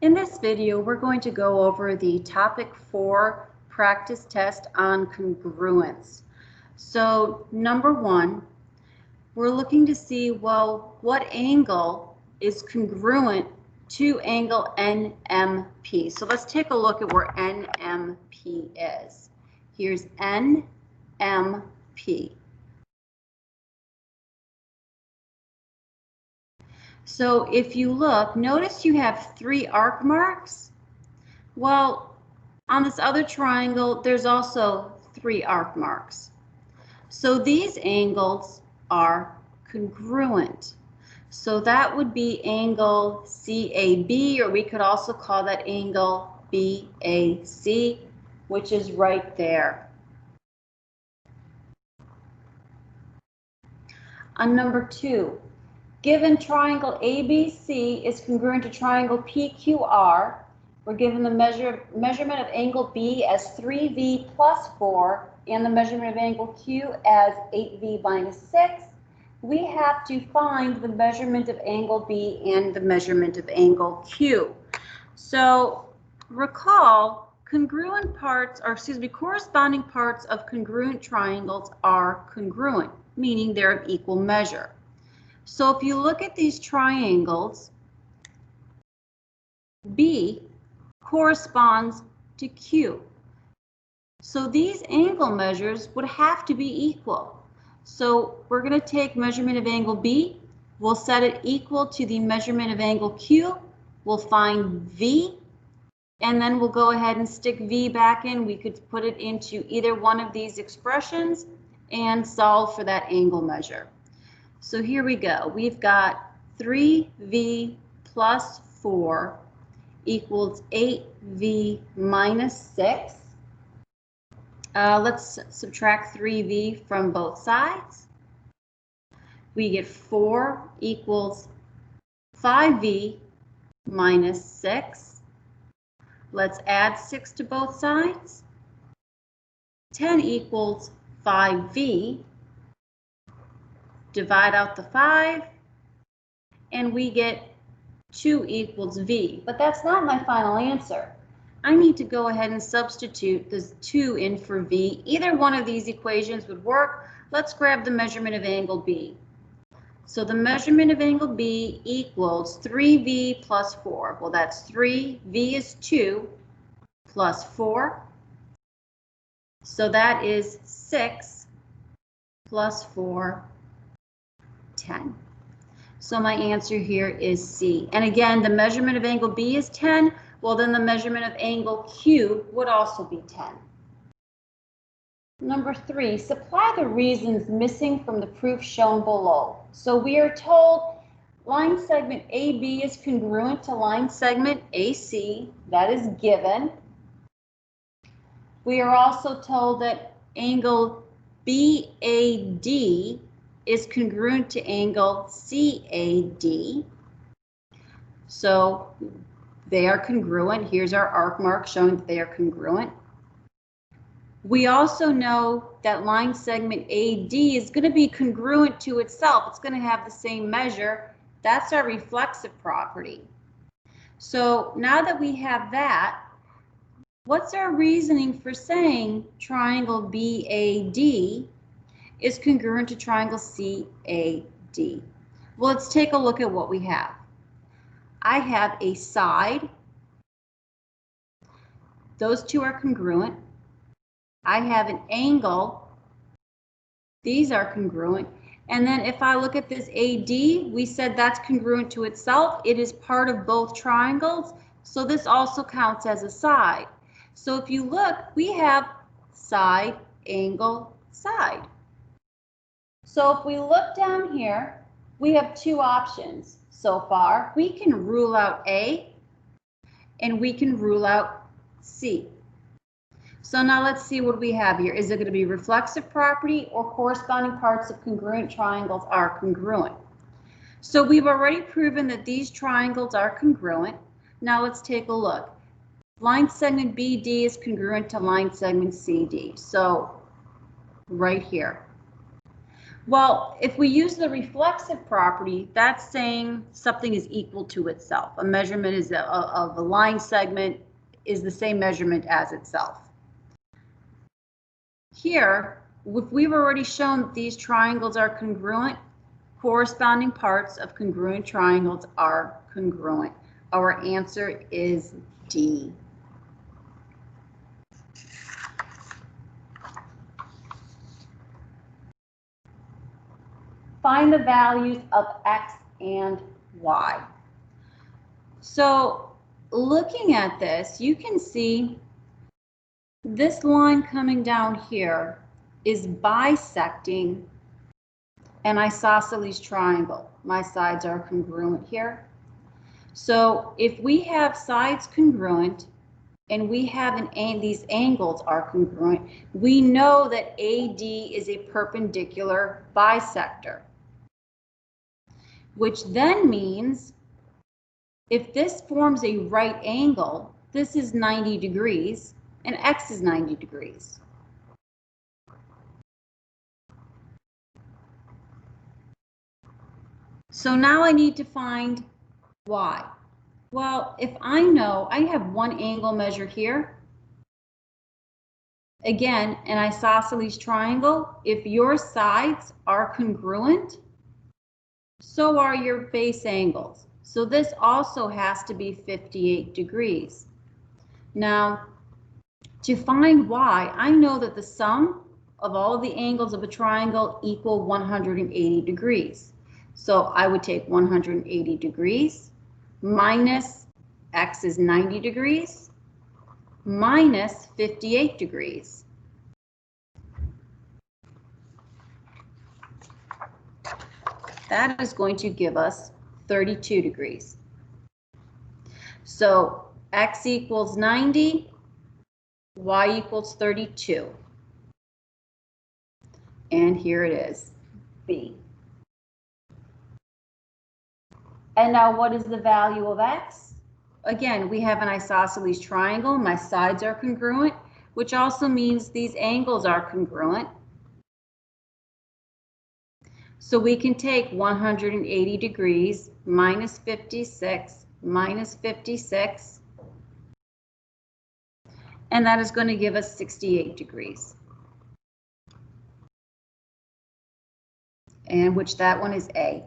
In this video, we're going to go over the topic 4 practice test on congruence. So number 1, we're looking to see, well, what angle is congruent to angle NMP. So let's take a look at where NMP is. Here's NMP. So if you look, notice you have 3 arc marks. Well, on this other triangle, there's also 3 arc marks. So these angles are congruent. So that would be angle CAB, or we could also call that angle BAC, which is right there. On number 2, given triangle ABC is congruent to triangle PQR, we're given the measurement of angle B as 3V plus 4 and the measurement of angle Q as 8V minus 6. We have to find the measurement of angle B and the measurement of angle Q. So recall, corresponding parts of congruent triangles are congruent, meaning they're of equal measure. So if you look at these triangles, B corresponds to Q. So these angle measures would have to be equal. So we're going to take measurement of angle B, we'll set it equal to the measurement of angle Q, we'll find V, and then we'll go ahead and stick V back in. We could put it into either one of these expressions and solve for that angle measure. So here we go. We've got 3V plus 4 equals 8V minus 6. Let's subtract 3V from both sides. We get 4 equals 5V minus 6. Let's add 6 to both sides. 10 equals 5V. Divide out the 5, and we get 2 equals V. But that's not my final answer. I need to go ahead and substitute this 2 in for V. Either one of these equations would work. Let's grab the measurement of angle B. So the measurement of angle B equals 3V plus 4. Well, that's 3. V is 2 plus 4. So that is 6 plus 4. 10. So my answer here is C. And again, the measurement of angle B is 10. Well, then the measurement of angle Q would also be 10. Number 3, supply the reasons missing from the proof shown below. So we are told line segment AB is congruent to line segment AC. That is given. We are also told that angle BAD is congruent to angle CAD. So they are congruent. Here's our arc mark showing that they are congruent. We also know that line segment AD is going to be congruent to itself. It's going to have the same measure. That's our reflexive property. So now that we have that, what's our reasoning for saying triangle BAD is congruent to triangle CAD? Well, let's take a look at what we have. I have a side. Those two are congruent. I have an angle. These are congruent. And then if I look at this AD, we said that's congruent to itself. It is part of both triangles. So this also counts as a side. So if you look, we have side, angle, side. So if we look down here, we have 2 options so far. We can rule out A and we can rule out C. So now let's see what we have here. Is it going to be reflexive property or corresponding parts of congruent triangles are congruent? So we've already proven that these triangles are congruent. Now let's take a look. Line segment BD is congruent to line segment CD. So right here. Well, if we use the reflexive property, that's saying something is equal to itself. A measurement is of a line segment is the same measurement as itself. Here, if we've already shown that these triangles are congruent, corresponding parts of congruent triangles are congruent. Our answer is D. Find the values of X and Y. So looking at this, you can see this line coming down here is bisecting an isosceles triangle. My sides are congruent here. So if we have sides congruent and we have these angles are congruent, we know that AD is a perpendicular bisector, which then means if this forms a right angle, this is 90 degrees and X is 90 degrees. So now I need to find Y. Well, if I know I have one angle measure here, again, an isosceles triangle, if your sides are congruent, so are your base angles. So this also has to be 58 degrees. Now, to find Y, I know that the sum of all of the angles of a triangle equal 180 degrees. So I would take 180 degrees minus X is 90 degrees minus 58 degrees. That is going to give us 32 degrees. So X equals 90, Y equals 32. And here it is, B. And now what is the value of X? Again, we have an isosceles triangle. My sides are congruent, which also means these angles are congruent. So we can take 180 degrees minus 56 minus 56, and that is going to give us 68 degrees. And which that one is A.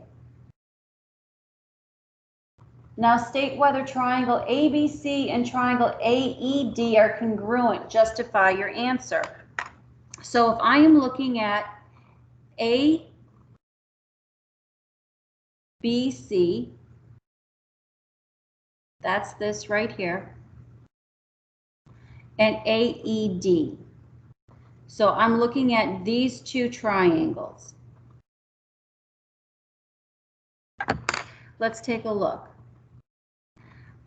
Now state whether triangle ABC and triangle AED are congruent. Justify your answer. So if I am looking at ABC, that's this right here, and AED. So I'm looking at these two triangles. Let's take a look.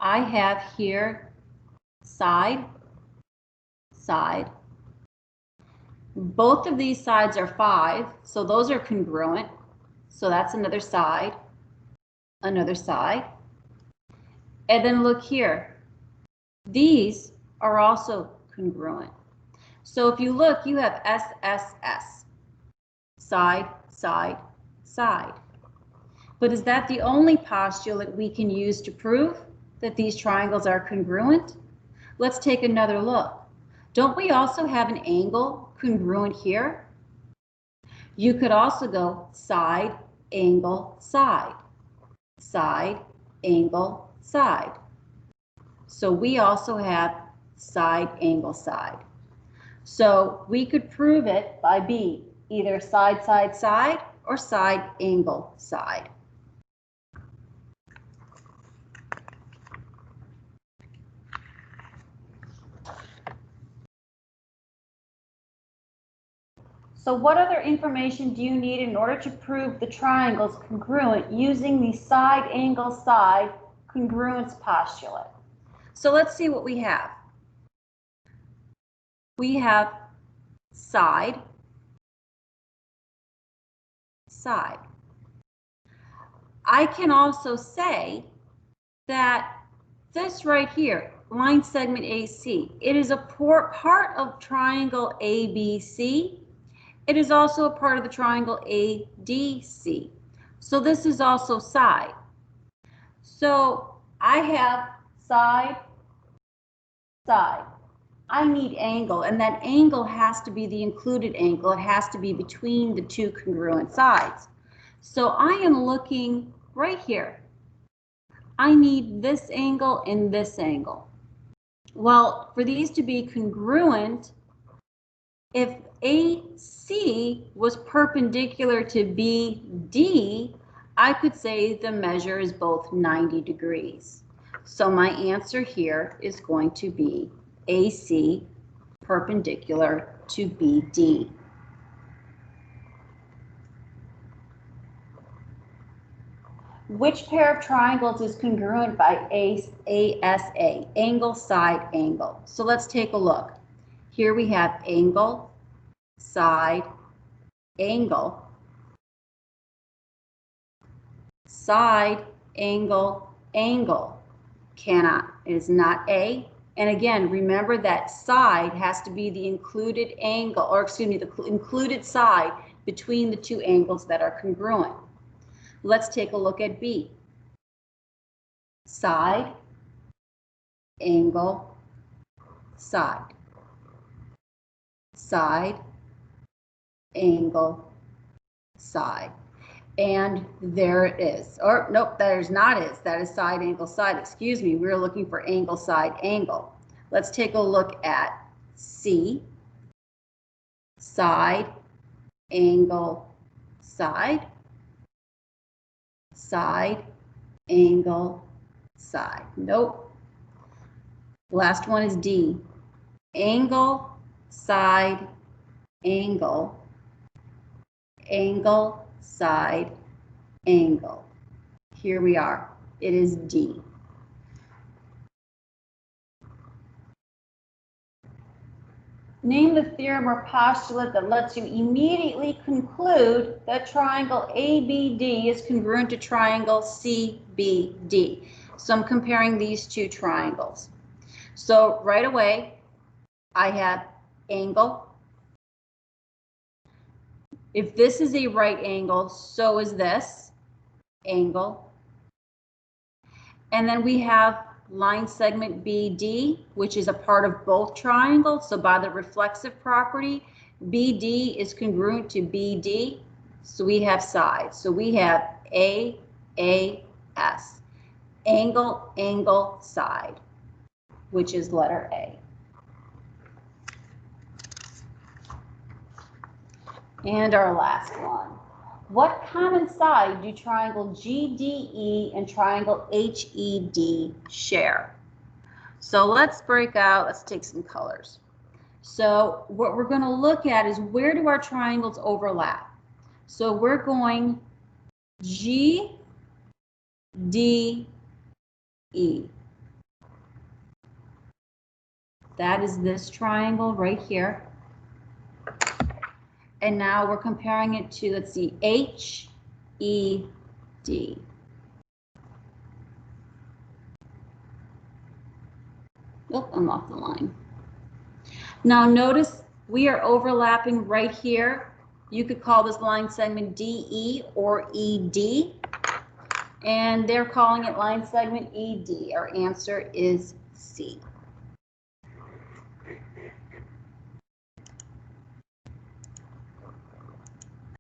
I have here side, side. Both of these sides are 5, so those are congruent. So that's another side, another side. And then look here. These are also congruent. So if you look, you have SSS, side, side, side. But is that the only postulate we can use to prove that these triangles are congruent? Let's take another look. Don't we also have an angle congruent here? You could also go side, angle, side, side, angle, side. So we also have side, angle, side. So we could prove it by B, either side, side, side, or side, angle, side. So what other information do you need in order to prove the triangles congruent using the side, angle, side congruence postulate? So let's see what we have. We have side, side. I can also say that this right here, line segment AC, it is a part of triangle ABC, It is also a part of the triangle ADC. So this is also side. So I have side, side. I need angle, and that angle has to be the included angle. It has to be between the two congruent sides. So I am looking right here. I need this angle and this angle. Well, for these to be congruent, if AC was perpendicular to BD, I could say the measure is both 90 degrees. So my answer here is going to be AC perpendicular to BD. Which pair of triangles is congruent by ASA, angle, side, angle? So let's take a look. Here we have angle, side, angle, side, angle, angle. Cannot. It is not A. And again, remember that side has to be the included angle, or excuse me, the included side between the two angles that are congruent. Let's take a look at B. Side, angle, side. Side, angle, side. And there it is. Or nope, there's not is. That is side, angle, side. Excuse me, we're looking for angle, side, angle. Let's take a look at C. Side, angle, side. Side, angle, side. Nope. Last one is D. Angle, side, angle, angle, side, angle. Here we are. It is D. Name the theorem or postulate that lets you immediately conclude that triangle ABD is congruent to triangle CBD. So I'm comparing these two triangles. So right away, I have angle. If this is a right angle, so is this angle. And then we have line segment BD, which is a part of both triangles. So by the reflexive property, BD is congruent to BD. So we have sides. So we have AAS, angle, angle, side, which is letter A. And our last one. What common side do triangle GDE and triangle HED share? So let's break out, let's take some colors. So what we're going to look at is where do our triangles overlap? So we're going GDE. That is this triangle right here. And now we're comparing it to, let's see, HED. Oh, I'm off the line. Now notice we are overlapping right here. You could call this line segment DE or ED. And they're calling it line segment ED. Our answer is C.